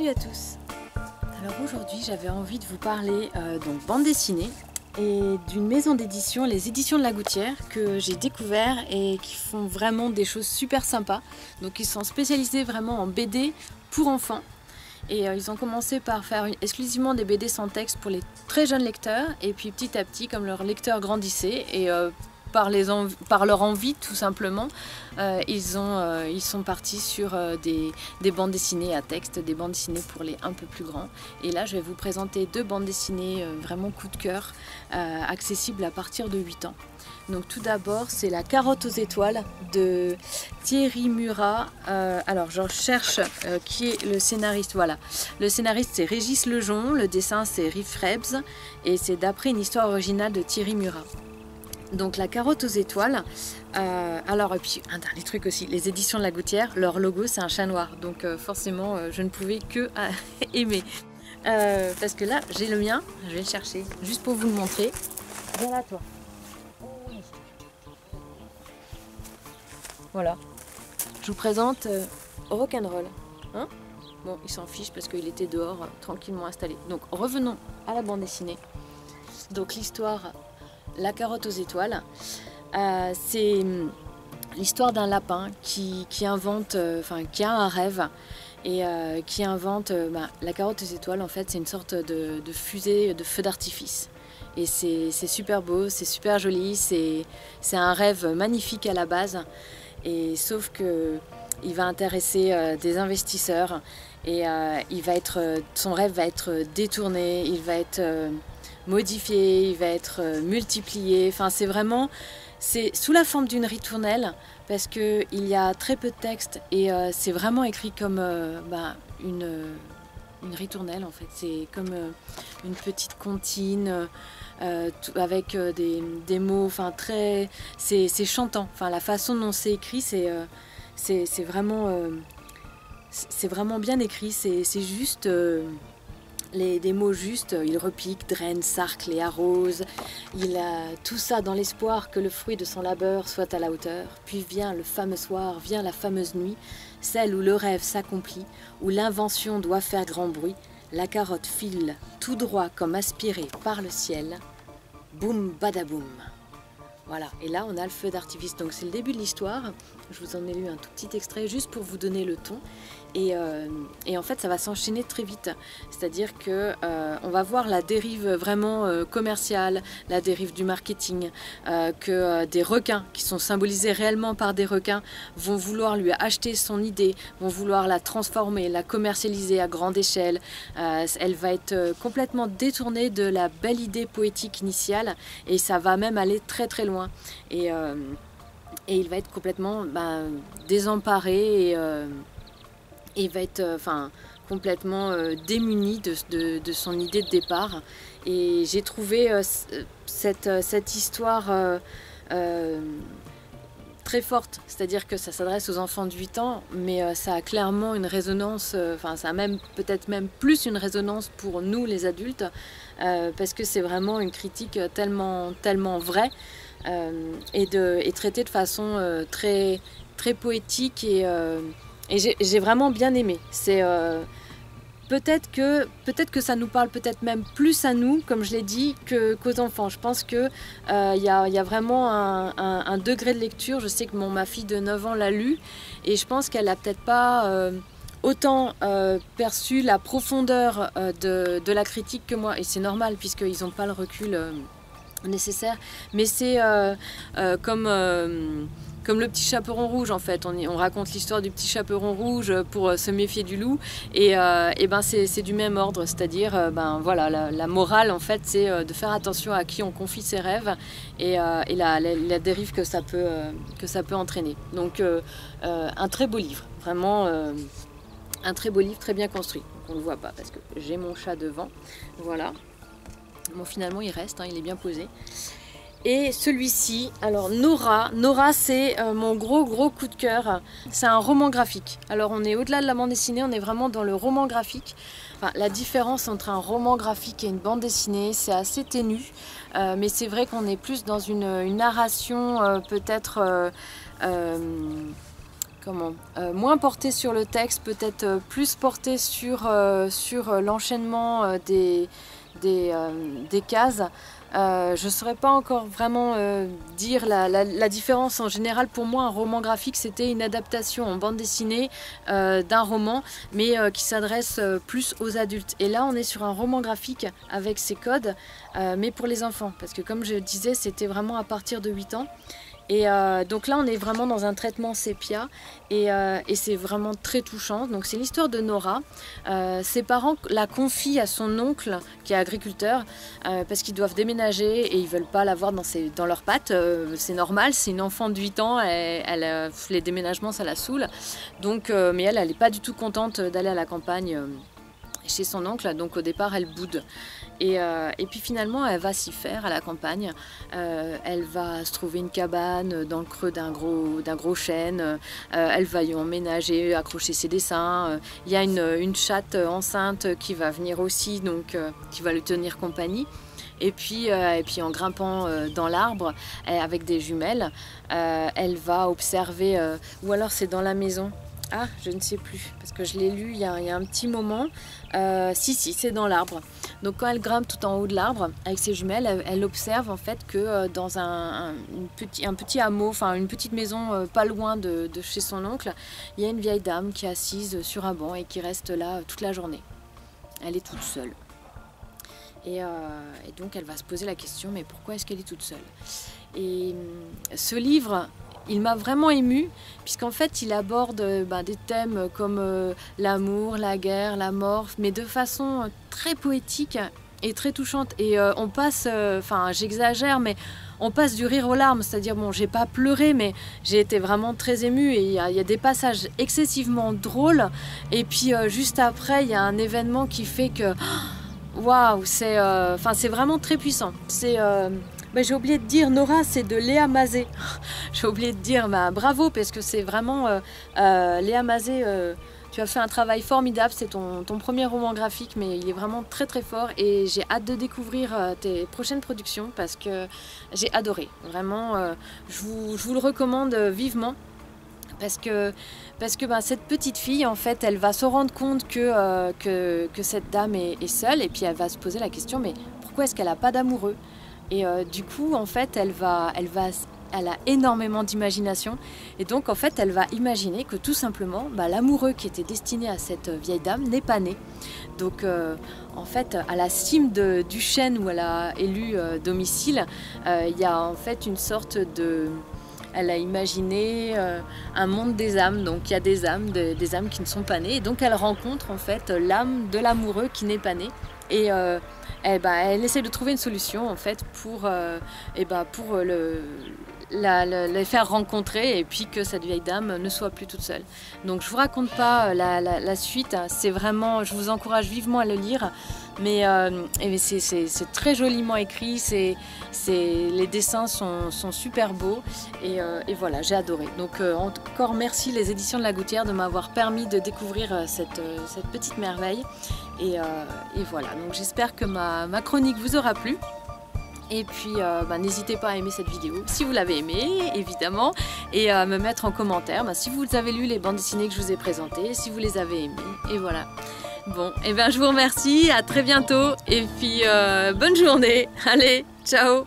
Salut à tous. Alors aujourd'hui j'avais envie de vous parler donc bande dessinée et d'une maison d'édition, les éditions de la Gouttière, que j'ai découvert et qui font vraiment des choses super sympas. Donc ils sont spécialisés vraiment en BD pour enfants et ils ont commencé par faire exclusivement des BD sans texte pour les très jeunes lecteurs et puis petit à petit comme leurs lecteurs grandissaient et par leur envie tout simplement, ils sont partis sur des bandes dessinées à texte, des bandes dessinées pour les un peu plus grands. Et là je vais vous présenter deux bandes dessinées vraiment coup de cœur, accessibles à partir de 8 ans. Donc tout d'abord c'est La Carotte aux étoiles de Thierry Murat. Alors je cherche qui est le scénariste. Voilà, le scénariste c'est Régis Lejon, le dessin c'est Riff Rebs et c'est d'après une histoire originale de Thierry Murat. Donc La Carotte aux étoiles, alors et puis un dernier truc aussi, les éditions de la Gouttière, leur logo c'est un chat noir, donc forcément je ne pouvais que aimer. Parce que là j'ai le mien, je vais le chercher, juste pour vous le montrer. Viens là toi. Oui. Voilà, je vous présente Rock'n'Roll. Hein, bon, il s'en fiche parce qu'il était dehors, tranquillement installé. Donc revenons à la bande dessinée. Donc l'histoire... La Carotte aux étoiles, c'est l'histoire d'un lapin qui invente, qui a un rêve et qui invente la carotte aux étoiles. En fait, c'est une sorte de fusée, de feu d'artifice. Et c'est super beau, c'est super joli, c'est un rêve magnifique à la base. Et sauf que il va intéresser des investisseurs et son rêve va être détourné, il va être modifié, il va être multiplié. Enfin, c'est sous la forme d'une ritournelle parce qu'il y a très peu de texte et c'est vraiment écrit comme une ritournelle en fait. C'est comme une petite comptine avec des mots. Enfin, c'est chantant. Enfin, la façon dont c'est écrit, c'est vraiment bien écrit. C'est juste. Des mots justes, il repique, draine, sarcle et arrose. Il a tout ça dans l'espoir que le fruit de son labeur soit à la hauteur. Puis vient le fameux soir, vient la fameuse nuit, celle où le rêve s'accomplit, où l'invention doit faire grand bruit. La carotte file tout droit comme aspirée par le ciel. Boum badaboum. Voilà, et là on a le feu d'artifice, donc c'est le début de l'histoire. Je vous en ai lu un tout petit extrait juste pour vous donner le ton. Et en fait ça va s'enchaîner très vite, c'est-à-dire que on va voir la dérive vraiment commerciale, la dérive du marketing, que des requins qui sont symbolisés réellement par des requins vont vouloir lui acheter son idée, vont vouloir la transformer, la commercialiser à grande échelle. Elle va être complètement détournée de la belle idée poétique initiale et ça va même aller très très loin. Et il va être complètement désemparé et il va être complètement démuni de son idée de départ. Et j'ai trouvé cette histoire très forte, c'est-à-dire que ça s'adresse aux enfants de 8 ans, mais ça a clairement une résonance, ça a même peut-être même plus une résonance pour nous les adultes, parce que c'est vraiment une critique tellement vraie et traitée de façon très poétique et j'ai vraiment bien aimé. C'est peut-être que ça nous parle peut-être même plus à nous, comme je l'ai dit, qu'aux enfants. Je pense que y a vraiment un degré de lecture. Je sais que ma fille de 9 ans l'a lu et je pense qu'elle n'a peut-être pas autant perçu la profondeur de la critique que moi. Et c'est normal puisqu'ils n'ont pas le recul nécessaire. Mais c'est comme le petit chaperon rouge en fait, on raconte l'histoire du petit chaperon rouge pour se méfier du loup et c'est du même ordre, c'est-à-dire voilà, la morale en fait c'est de faire attention à qui on confie ses rêves et la dérive que ça peut entraîner. Donc un très beau livre, vraiment un très beau livre, très bien construit. Donc, on ne le voit pas parce que j'ai mon chat devant, voilà. Bon, finalement il reste, il est bien posé. Et celui-ci, alors Nora c'est mon gros coup de cœur. C'est un roman graphique. Alors on est au-delà de la bande dessinée, on est vraiment dans le roman graphique. Enfin, la différence entre un roman graphique et une bande dessinée, c'est assez ténu. Mais c'est vrai qu'on est plus dans une narration peut-être moins porté sur le texte, peut-être plus porté sur l'enchaînement des cases. Je ne saurais pas encore vraiment dire la différence. En général, pour moi, un roman graphique, c'était une adaptation en bande dessinée d'un roman, mais qui s'adresse plus aux adultes. Et là, on est sur un roman graphique avec ses codes, mais pour les enfants. Parce que comme je disais, c'était vraiment à partir de 8 ans. Et donc là, on est vraiment dans un traitement sépia et c'est vraiment très touchant. Donc c'est l'histoire de Nora. Ses parents la confient à son oncle qui est agriculteur parce qu'ils doivent déménager et ils veulent pas l'avoir dans leurs pattes. C'est normal, c'est une enfant de 8 ans, les déménagements ça la saoule. Donc, mais elle n'est pas du tout contente d'aller à la campagne chez son oncle, donc au départ elle boude. Et puis finalement elle va s'y faire à la campagne. Elle va se trouver une cabane dans le creux d'un gros chêne. Elle va y emménager, accrocher ses dessins. Il y a une chatte enceinte qui va venir aussi, donc qui va lui tenir compagnie. Et puis en grimpant dans l'arbre avec des jumelles, elle va observer, ou alors c'est dans la maison. Ah, je ne sais plus, parce que je l'ai lu il y a un petit moment. Si, c'est dans l'arbre. Donc quand elle grimpe tout en haut de l'arbre, avec ses jumelles, elle observe en fait que dans un petit hameau, enfin une petite maison pas loin de chez son oncle, il y a une vieille dame qui est assise sur un banc et qui reste là toute la journée. Elle est toute seule. Et donc elle va se poser la question, mais pourquoi est-ce qu'elle est toute seule? Et ce livre, il m'a vraiment émue, puisqu'en fait il aborde des thèmes comme l'amour, la guerre, la mort, mais de façon très poétique et très touchante. Et on passe, j'exagère, mais on passe du rire aux larmes, c'est-à-dire, bon, j'ai pas pleuré, mais j'ai été vraiment très émue, et il y a des passages excessivement drôles, et puis juste après, il y a un événement qui fait que, waouh, c'est vraiment très puissant. J'ai oublié de dire, Nora, c'est de Léa Mazet. J'ai oublié de dire, bravo, parce que c'est vraiment Léa Mazet. Tu as fait un travail formidable, c'est ton premier roman graphique, mais il est vraiment très très fort et j'ai hâte de découvrir tes prochaines productions parce que j'ai adoré. Vraiment, je vous le recommande vivement. Parce que cette petite fille, en fait, elle va se rendre compte que cette dame est seule, et puis elle va se poser la question, mais pourquoi est-ce qu'elle n'a pas d'amoureux? Et du coup, en fait, elle a énormément d'imagination, et donc en fait, elle va imaginer que tout simplement, l'amoureux qui était destiné à cette vieille dame n'est pas né. Donc, en fait, à la cime du chêne où elle a élu domicile, il y a en fait une sorte de... Elle a imaginé un monde des âmes, donc il y a des âmes qui ne sont pas nées, et donc elle rencontre en fait l'âme de l'amoureux qui n'est pas né, et elle essaie de trouver une solution en fait pour les faire rencontrer, et puis que cette vieille dame ne soit plus toute seule. Donc je vous raconte pas la suite, c'est vraiment, je vous encourage vivement à le lire, mais c'est très joliment écrit, les dessins sont super beaux, et voilà, j'ai adoré. Donc encore merci les éditions de La Gouttière de m'avoir permis de découvrir cette petite merveille, et voilà, donc j'espère que ma chronique vous aura plu. Et puis n'hésitez pas à aimer cette vidéo si vous l'avez aimée, évidemment, et à me mettre en commentaire si vous avez lu les bandes dessinées que je vous ai présentées, si vous les avez aimées, et voilà. Bon, et je vous remercie, à très bientôt, et puis bonne journée, allez, ciao!